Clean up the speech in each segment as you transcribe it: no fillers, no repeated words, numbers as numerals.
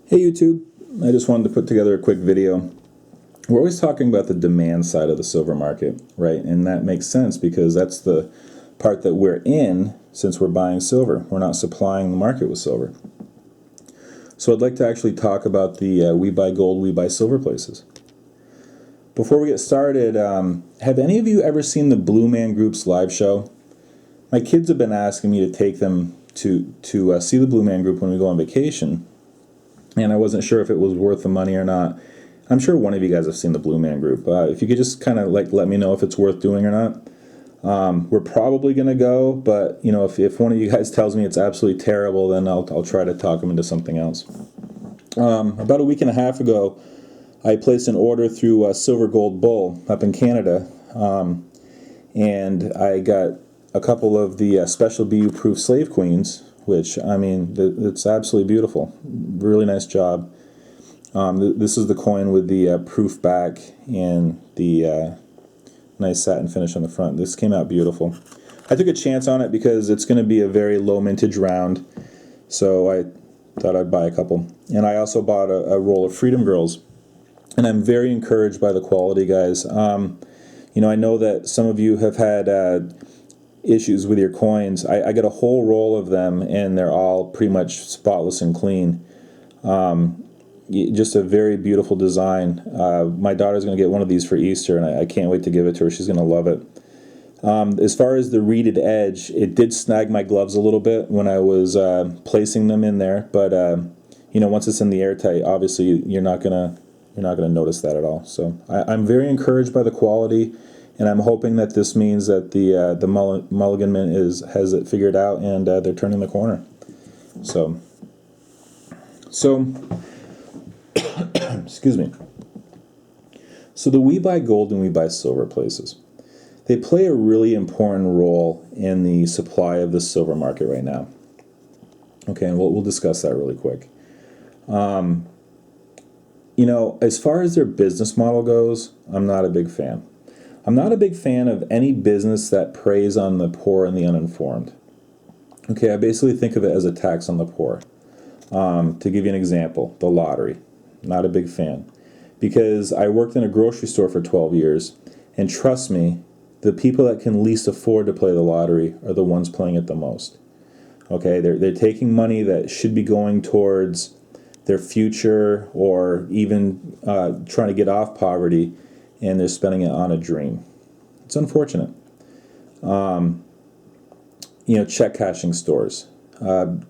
Hey YouTube, I just wanted to put together a quick video. We're always talking about the demand side of the silver market, right? And that makes sense because that's the part that we're in since we're buying silver. We're not supplying the market with silver. So I'd like to actually talk about the We Buy Gold, We Buy Silver places. Before we get started, have any of you ever seen the Blue Man Group's live show? My kids have been asking me to take them to see the Blue Man Group when we go on vacation. And I wasn't sure if it was worth the money or not. I'm sure one of you guys have seen the Blue Man Group. If you could just kind of let me know if it's worth doing or not. We're probably going to go, but if one of you guys tells me it's absolutely terrible, then I'll try to talk them into something else. About a week and a half ago, I placed an order through Silver Gold Bull up in Canada, and I got a couple of the Special BU Proof Slave Queens, which, I mean, it's absolutely beautiful. Really nice job. This is the coin with the proof back and the nice satin finish on the front. This came out beautiful. I took a chance on it because it's going to be a very low mintage round, so I thought I'd buy a couple. And I also bought a roll of Freedom Girls, and I'm very encouraged by the quality, guys. I know that some of you have had issues with your coins. I get a whole roll of them, and they're all pretty much spotless and clean. Just a very beautiful design. My daughter's going to get one of these for Easter, and I can't wait to give it to her. She's going to love it. As far as the reeded edge, it did snag my gloves a little bit when I was placing them in there, but once it's in the airtight, obviously you're not gonna notice that at all. So I'm very encouraged by the quality. And I'm hoping that this means that the Mulligan Mint has it figured out, and they're turning the corner. So excuse me. So the We Buy Gold and We Buy Silver places, they play a really important role in the supply of the silver market right now. Okay, and we'll discuss that really quick. As far as their business model goes, I'm not a big fan. I'm not a big fan of any business that preys on the poor and the uninformed. Okay, I basically think of it as a tax on the poor. To give you an example, the lottery. Not a big fan. Because I worked in a grocery store for 12 years, and trust me, the people that can least afford to play the lottery are the ones playing it the most. Okay, they're taking money that should be going towards their future or even trying to get off poverty, and they're spending it on a dream. It's unfortunate. Check cashing stores,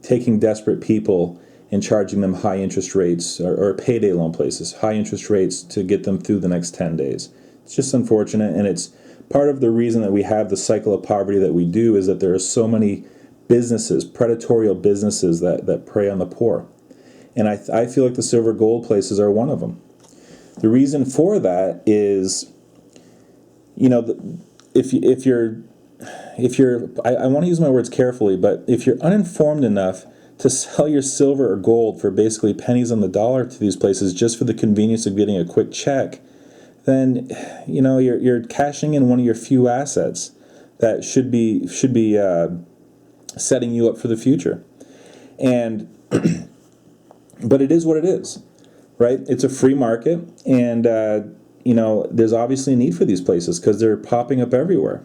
taking desperate people and charging them high interest rates, or payday loan places, high interest rates to get them through the next 10 days. It's just unfortunate, and it's part of the reason that we have the cycle of poverty that we do is that there are so many businesses, predatory businesses that prey on the poor. And I feel like the silver gold places are one of them. The reason for that is, if you're, I want to use my words carefully, but if you're uninformed enough to sell your silver or gold for basically pennies on the dollar to these places just for the convenience of getting a quick check, then you're cashing in one of your few assets that should be setting you up for the future. And but it is what it is. Right? It's a free market, and there's obviously a need for these places because they're popping up everywhere.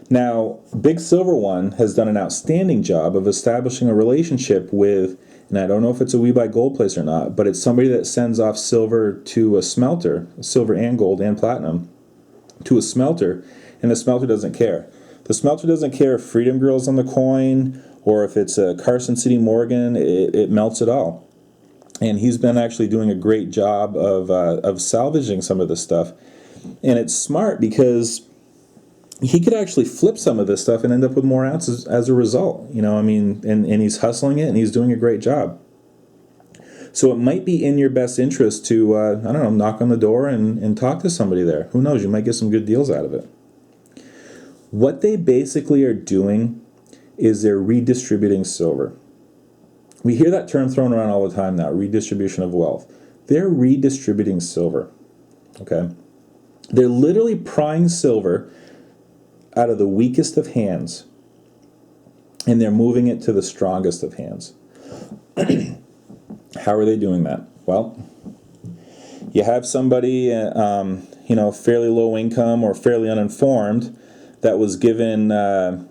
Now, Big Silver One has done an outstanding job of establishing a relationship with, and I don't know if it's a We Buy Gold place or not, but it's somebody that sends off silver to a smelter, silver and gold and platinum, to a smelter, and the smelter doesn't care. The smelter doesn't care if Freedom Girl's on the coin or if it's a Carson City Morgan, it melts it all. And he's been actually doing a great job of salvaging some of this stuff. And it's smart because he could actually flip some of this stuff and end up with more ounces as a result. And he's hustling it, and he's doing a great job. So it might be in your best interest to, knock on the door and talk to somebody there. Who knows? You might get some good deals out of it. What they basically are doing is they're redistributing silver. We hear that term thrown around all the time now, redistribution of wealth. They're redistributing silver, okay? They're literally prying silver out of the weakest of hands, and they're moving it to the strongest of hands. How are they doing that? Well, you have somebody, fairly low income or fairly uninformed that was given, a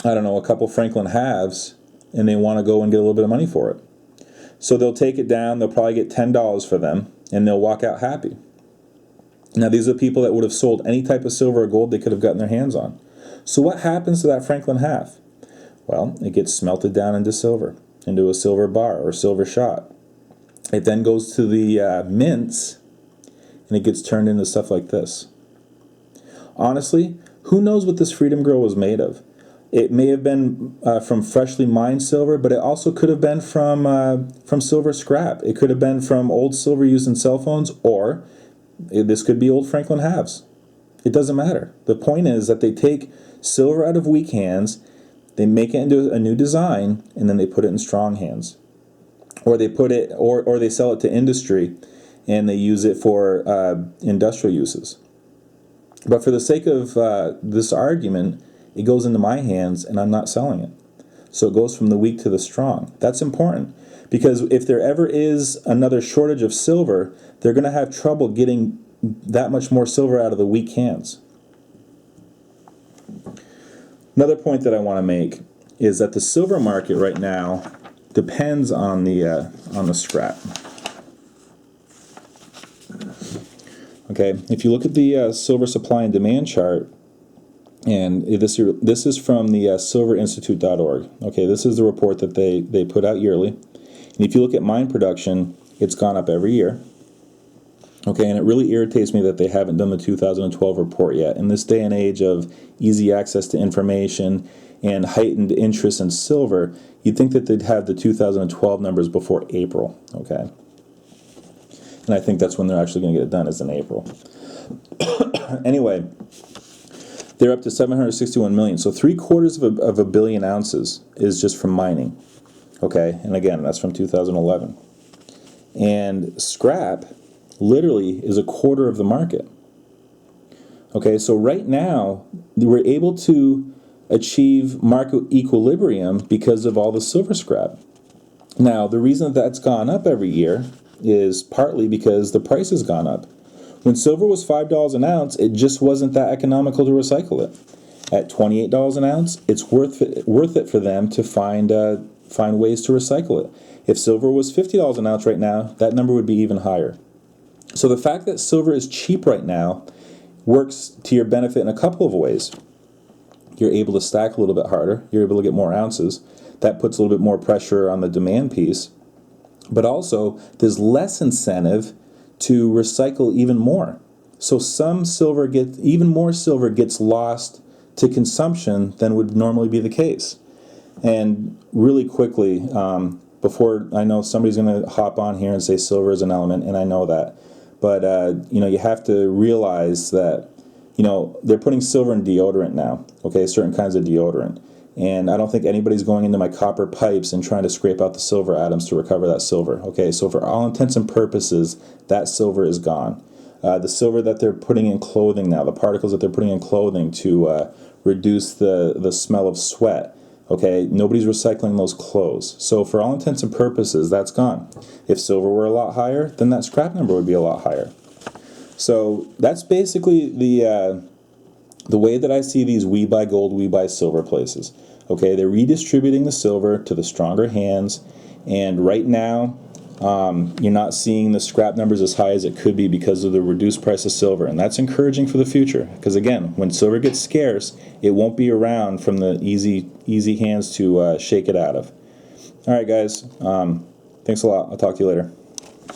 couple Franklin halves, and they want to go and get a little bit of money for it. So they'll take it down, they'll probably get $10 for them, and they'll walk out happy. Now, these are people that would have sold any type of silver or gold they could have gotten their hands on. So what happens to that Franklin half? Well, it gets smelted down into silver, into a silver bar or silver shot. It then goes to the mints, and it gets turned into stuff like this. Honestly, who knows what this Freedom Grill was made of? It may have been from freshly mined silver, but it also could have been from silver scrap. It could have been from old silver used in cell phones, or this could be old Franklin halves. It doesn't matter. The point is that they take silver out of weak hands, they make it into a new design, and then they put it in strong hands. Or they put it, or they sell it to industry, and they use it for industrial uses. But for the sake of this argument, it goes into my hands, and I'm not selling it. So it goes from the weak to the strong. That's important, because if there ever is another shortage of silver, they're going to have trouble getting that much more silver out of the weak hands. Another point that I want to make is that the silver market right now depends on the scrap. Okay, if you look at the silver supply and demand chart, and this is from the silverinstitute.org. Okay, this is the report that they put out yearly. And if you look at mine production, it's gone up every year. Okay, and it really irritates me that they haven't done the 2012 report yet. In this day and age of easy access to information and heightened interest in silver, you'd think that they'd have the 2012 numbers before April, okay? And I think that's when they're actually going to get it done, is in April. Anyway, they're up to 761 million. So 3/4 of a billion ounces is just from mining, okay? And again, that's from 2011. And scrap literally is 1/4 of the market. Okay, so right now, we're able to achieve market equilibrium because of all the silver scrap. Now, the reason that that's gone up every year is partly because the price has gone up. When silver was $5 an ounce, it just wasn't that economical to recycle it. At $28 an ounce, it's worth it for them to find ways to recycle it. If silver was $50 an ounce right now, that number would be even higher. So the fact that silver is cheap right now works to your benefit in a couple of ways. You're able to stack a little bit harder. You're able to get more ounces. That puts a little bit more pressure on the demand piece. But also, there's less incentive to recycle even more. So even more silver gets lost to consumption than would normally be the case. And really quickly, before I know somebody's going to hop on here and say silver is an element, and I know that. But, you have to realize that, they're putting silver in deodorant now, okay, certain kinds of deodorant. And I don't think anybody's going into my copper pipes and trying to scrape out the silver atoms to recover that silver, okay? So for all intents and purposes, that silver is gone. The silver that they're putting in clothing now, the particles that they're putting in clothing to reduce the smell of sweat, okay, nobody's recycling those clothes. So for all intents and purposes, that's gone. If silver were a lot higher, then that scrap number would be a lot higher. So that's basically the way that I see these we buy gold, we buy silver places. Okay, they're redistributing the silver to the stronger hands, and right now you're not seeing the scrap numbers as high as it could be because of the reduced price of silver, and that's encouraging for the future. Because again, when silver gets scarce, it won't be around from the easy hands to shake it out of. All right, guys. Thanks a lot. I'll talk to you later.